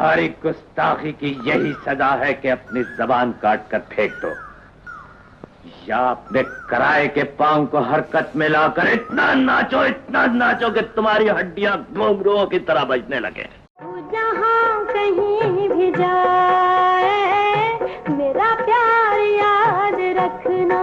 تمہاری گستاخی کی یہی سزا ہے کہ اپنی زبان کاٹ کر پھینک دو، یا اپنے کرائے کے پاؤں کو حرکت میں لا کر اتنا ناچو کہ تمہاری ہڈیاں گھونگروؤں کی طرح بجنے لگے۔ جہاں کہیں بھی جائے میرا پیار یاد رکھنا،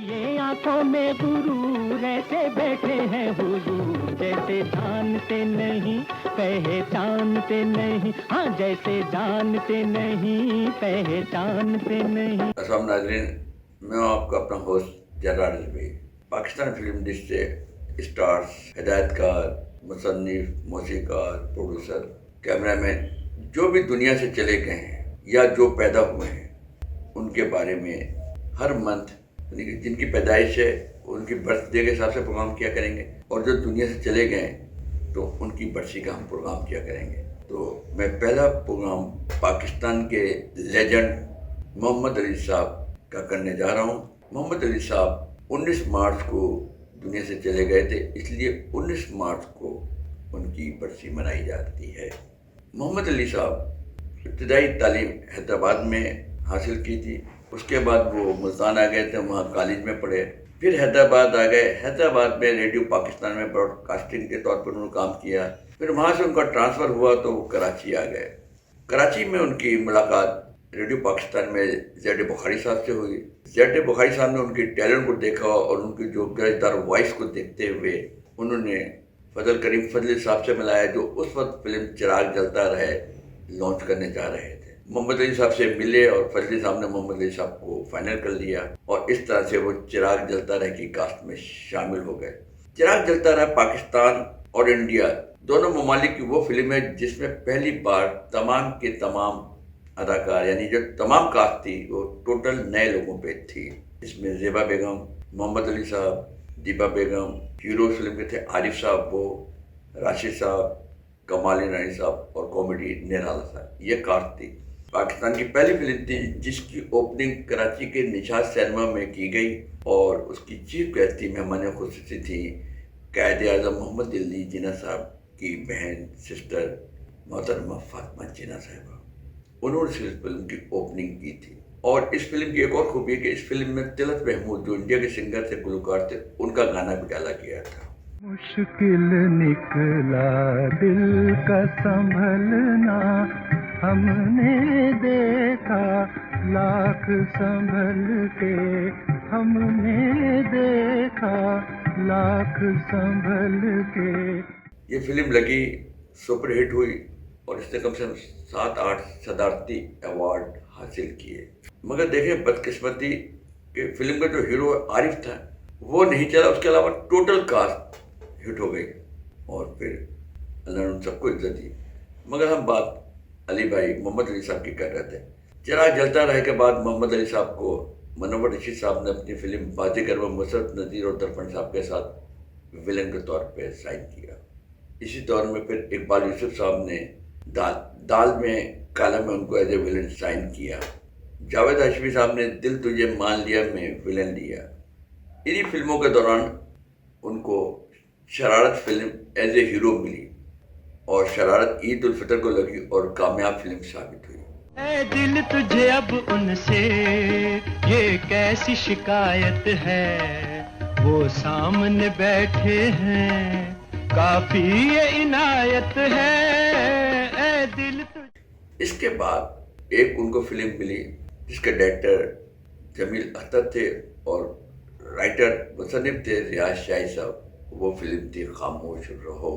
یہ آنکھوں میں غرور ایسے بیٹھے ہیں حضور، جیسے جانتے نہیں پہچانتے نہیں، ہاں جیسے جانتے نہیں پہچانتے نہیں۔ السلام ناظرین، میں ہوں آپ کا اپنا ہوسٹ جرار رضوی۔ پاکستان فلم ڈش سے اسٹارز، ہدایت کار، مصنف، موسیقار، پروڈیوسر، کیمرہ مین جو بھی دنیا سے چلے گئے ہیں یا جو پیدا ہوئے ہیں ان کے بارے میں ہر منتھ جن کی پیدائش ہے ان کی برتھ ڈے کے حساب سے پروگرام کیا کریں گے، اور جو دنیا سے چلے گئے تو ان کی برسی کا ہم پروگرام کیا کریں گے۔ تو میں پہلا پروگرام پاکستان کے لیجنڈ محمد علی صاحب کا کرنے جا رہا ہوں۔ محمد علی صاحب 19 مارچ کو دنیا سے چلے گئے تھے، اس لیے 19 مارچ کو ان کی برسی منائی جاتی ہے۔ محمد علی صاحب ابتدائی تعلیم حیدرآباد میں حاصل کی تھی، اس کے بعد وہ ملتان آ گئے تھے، وہاں کالج میں پڑھے، پھر حیدرآباد آ گئے۔ حیدرآباد میں ریڈیو پاکستان میں براڈ کاسٹنگ کے طور پر انہوں نے کام کیا، پھر وہاں سے ان کا ٹرانسفر ہوا تو وہ کراچی آ گئے۔ کراچی میں ان کی ملاقات ریڈیو پاکستان میں زید بخاری صاحب سے ہوئی۔ زید بخاری صاحب نے ان کی ٹیلنٹ کو دیکھا اور ان کی جو گرجدار وائس کو دیکھتے ہوئے انہوں نے فضل کریم فضلی صاحب سے ملایا، جو اس وقت فلم چراغ جلتا رہے لانچ کرنے جا رہے تھے۔ محمد علی صاحب سے ملے اور فضلی صاحب نے محمد علی صاحب کو فائنل کر لیا، اور اس طرح سے وہ چراغ جلتا رہے کی کاسٹ میں شامل ہو گئے۔ چراغ جلتا رہا پاکستان اور انڈیا دونوں ممالک کی وہ فلم ہے جس میں پہلی بار تمام کے تمام اداکار، یعنی جو تمام کاسٹ تھی وہ ٹوٹل نئے لوگوں پہ تھی۔ اس میں زیبا بیگم، محمد علی صاحب، دیپا بیگم، ہیرو فلم کے تھے عارف صاحب، وہ راشد صاحب، کمال رانی صاحب، اور کامیڈی نرالا صاحب، یہ کاسٹ تھی۔ پاکستان کی پہلی فلم تھی جس کی اوپننگ کراچی کے نشاط سینما میں کی گئی، اور اس کی چیف گیسٹ تھی، مہمان خصوصی تھی قائد اعظم محمد علی جناح صاحب کی بہن سسٹر محترمہ فاطمہ جناح صاحبہ۔ انہوں نے اس فلم کی اوپننگ کی تھی۔ اور اس فلم کی ایک اور خوبی ہے کہ اس فلم میں طلعت محمود جو انڈیا کے سنگر تھے، گلوکار تھے، ان کا گانا بھی ڈالا گیا تھا۔ مشکل نکلا دل کا سنبھلنا، ہم نے دیکھا لاکھ سنبھل کے، ہم نے دیکھا لاکھ سنبھل کے۔ یہ فلم لگی، سپر ہٹ ہوئی، اور اس نے کم سے کم 7-8 صدارتی ایوارڈ حاصل کیے۔ مگر دیکھیں بدقسمتی کہ فلم کا جو ہیرو عارف تھا وہ نہیں چلا، اس کے علاوہ ٹوٹل کاسٹ ہٹ ہو گئی، اور پھر اللہ نے ان سب کو عزت دی۔ مگر ہم بات علی بھائی محمد علی صاحب کی کر رہے تھے۔ چراغ جلتا رہے کے بعد محمد علی صاحب کو منور رشید صاحب نے اپنی فلم بازیگر میں مسرت نذیر اور درپن صاحب کے ساتھ ولن کے طور پہ سائن کیا۔ اسی دور میں پھر اقبال یوسف صاحب نے دال میں کالا میں ان کو ایز اے ولن سائن کیا۔ جاوید ہاشمی صاحب نے دل تجھے مان لیا میں ولن لیا۔ انہی فلموں کے دوران ان کو شرارت فلم ایز اے ہیرو ملی، اور شرارت عید الفطر کو لگی اور کامیاب فلم ثابت ہوئی۔ اے دل تجھے اب ان سے یہ کیسی شکایت ہے، وہ سامنے بیٹھے ہیں کافی یہ عنایت ہے، اے دل تجھے۔ اس کے بعد ایک ان کو فلم ملی جس کے ڈائریکٹر جمیل اختر تھے اور رائٹر مصنف تھے ریاض شاہی صاحب، وہ فلم تھی خاموش رہو۔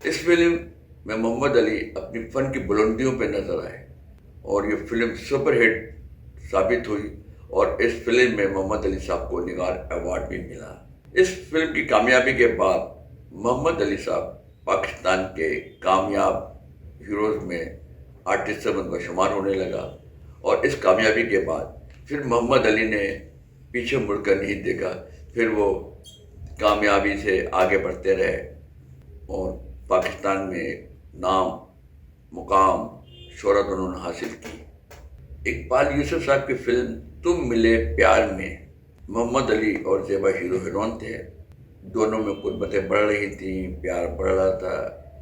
اس فلم میں محمد علی اپنی فن کی بلندیوں پہ نظر آئے، اور یہ فلم سپر ہٹ ثابت ہوئی، اور اس فلم میں محمد علی صاحب کو نگار ایوارڈ بھی ملا۔ اس فلم کی کامیابی کے بعد محمد علی صاحب پاکستان کے کامیاب ہیروز میں آرٹسٹ سے ان کا شمار ہونے لگا، اور اس کامیابی کے بعد پھر محمد علی نے پیچھے مڑ کر نہیں دیکھا، پھر وہ کامیابی سے آگے بڑھتے رہے، اور پاکستان میں نام، مقام، شہرت انہوں نے حاصل کی۔ اقبال یوسف صاحب کی فلم تم ملے پیار میں محمد علی اور زیبا ہیرو ہیرون تھے۔ دونوں میں قربتیں بڑھ رہی تھیں، پیار بڑھ رہا تھا،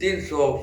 300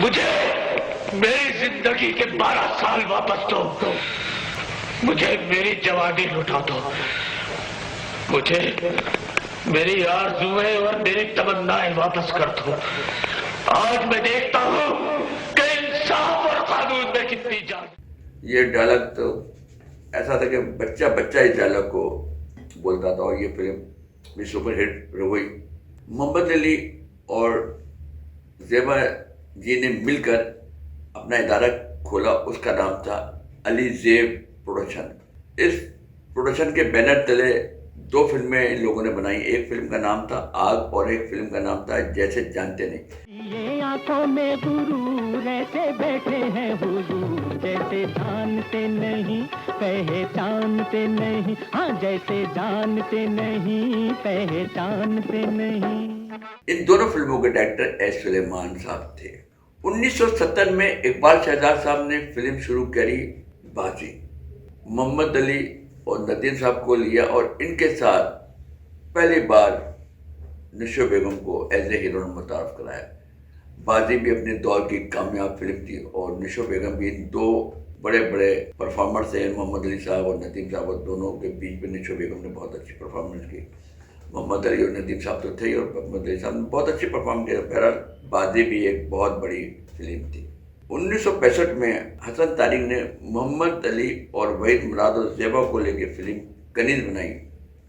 مجھے میری زندگی کے 12 سال واپس دو. مجھے میری جوانی لوٹا دو. مجھے میری آرزویں اور میری تمنائیں واپس کر دو. آج میں دیکھتا ہوں کہ انصاف اور قانون میں کتنی جان. یہ ڈائلاگ تو ایسا تھا کہ بچہ بچہ اس ڈائلاگ کو بولتا تھا اور یہ فلم بھی سپر ہٹ ہوئی. محمد علی اور زیبا جی نے مل کر اپنا ادارہ کھولا. اس کا نام تھا علی زیب پروڈکشن. اس پروڈکشن کے بینر تلے 2 فلمیں ان لوگوں نے بنائی. ایک فلم کا نام تھا آگ اور ایک فلم کا نام تھا جیسے جانتے نہیں. یہ آنکھوں میں غرور ایسے بیٹھے ہیں حضور جیسے جانتے نہیں پہچانتے نہیں. ہاں جیسے جانتے نہیں پہچانتے نہیں. ان دونوں فلموں کے ڈائریکٹر ایس سلیمان صاحب تھے. 1970 میں اقبال شہزاد صاحب نے فلم شروع کری بازی. محمد علی اور ندیم صاحب کو لیا اور ان کے ساتھ پہلی بار نشو بیگم کو ایز اے ہیروئن متعارف کرایا. بازی بھی اپنے دور کی کامیاب فلم تھی اور نشو بیگم بھی 2 بڑے بڑے پرفارمرز ہیں. محمد علی صاحب اور ندیم صاحب اور دونوں کے بیچ میں نشو بیگم نے بہت اچھی پرفارمنس کی. محمد علی اور ندیم صاحب تو تھے ہی اور محمد علی صاحب نے بہت اچھی پرفارم کیا. بہرحال بازی بھی ایک بہت بڑی فلم تھی. 1965 میں حسن تاریخ نے محمد علی اور وحید مراد اور زیبا کو لے کے فلم کنیز بنائی.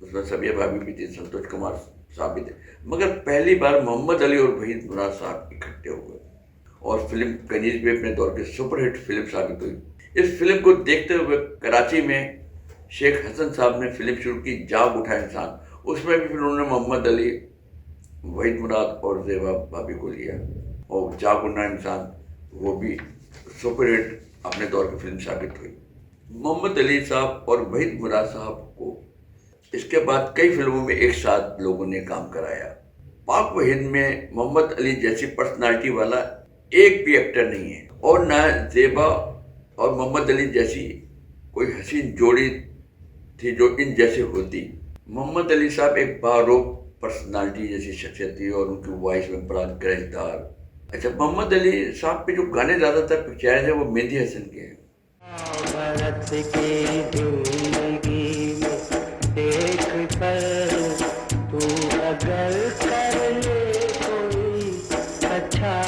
اس میں سبیہ بھابھی بھی تھی, سنتوش کمار صاحب بھی تھے. مگر پہلی بار محمد علی اور وحید مراد صاحب اکٹھے ہوئے اور فلم کنیز بھی اپنے دور کے سپر ہٹ فلم ثابت ہوئی. اس فلم کو دیکھتے ہوئے کراچی میں شیخ حسن صاحب نے فلم شروع کی جاگ اٹھا انسان. اس میں بھی پھر انہوں نے محمد علی, وحید مراد اور زیبا بھابھی کو لیا اور جاگ اٹھا انسان وہ بھی سپر ہٹ اپنے دور کی فلم ثابت ہوئی. محمد علی صاحب اور وحید مراد صاحب کو اس کے بعد کئی فلموں میں ایک ساتھ لوگوں نے کام کرایا. پاک و ہند میں محمد علی جیسی پرسنالٹی والا ایک بھی ایکٹر نہیں ہے اور نہ زیبا اور محمد علی جیسی کوئی حسین جوڑی تھی جو ان جیسے ہوتی. محمد علی صاحب ایک باروب پرسنالٹی جیسی شخصیت تھی اور ان کی وائس میں بڑا گرجدار. اچھا, محمد علی صاحب پہ جو گانے زیادہ تر پکچائے ہیں وہ مہندی حسن کے ہیں. بھرت کی زندگی میں دیکھ کر تو اگر کر لے کوئی اچھا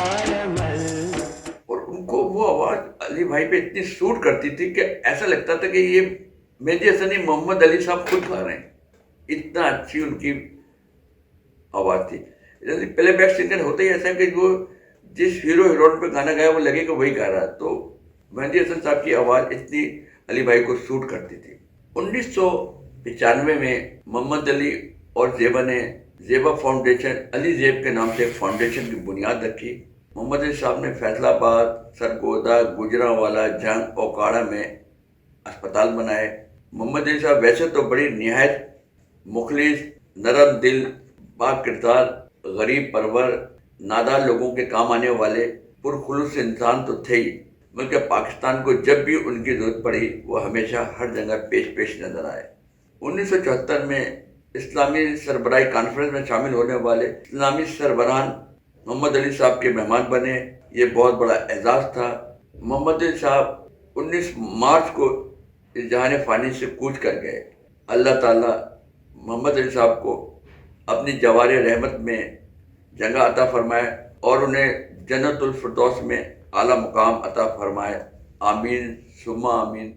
عمل. اور ان کو وہ آواز علی بھائی پہ اتنی سوٹ کرتی تھی کہ ایسا لگتا تھا کہ یہ مہندی حسن ہی محمد علی صاحب خود گا رہے ہیں. اتنا اچھی ان کی آواز تھی. پلے بیک سنگر ہوتا ہی ایسا کہ وہ جس ہیرو ہیروئن پہ گانا گایا وہ لگے کہ وہی گا رہا. تو مہندی حسن صاحب کی آواز اتنی علی بھائی کو سوٹ کرتی تھی. 1995 میں محمد علی اور زیبا نے زیبا فاؤنڈیشن علی زیب کے نام سے ایک فاؤنڈیشن کی بنیاد رکھی. محمد علی صاحب نے فیصل آباد, سرگودا, گجرانوالا, جنگ, اوکاڑا میں اسپتال بنائے. محمد علی صاحب ویسے تو بڑی نہایت مخلص, نرم دل, با کردار, غریب پرور, نادار لوگوں کے کام آنے والے پرخلوص انسان تو تھے ہی, بلکہ پاکستان کو جب بھی ان کی ضرورت پڑی وہ ہمیشہ ہر جگہ پیش نظر آئے. 1974 میں اسلامی سربراہی کانفرنس میں شامل ہونے والے اسلامی سربراہان محمد علی صاحب کے مہمان بنے. یہ بہت بڑا اعزاز تھا. محمد علی صاحب 19 مارچ کو اس جہان فانی سے کوچ کر گئے. اللہ تعالیٰ محمد علی صاحب کو اپنی جوار رحمت میں جگہ عطا فرمائے اور انہیں جنت الفردوس میں اعلیٰ مقام عطا فرمائے. آمین ثم آمین.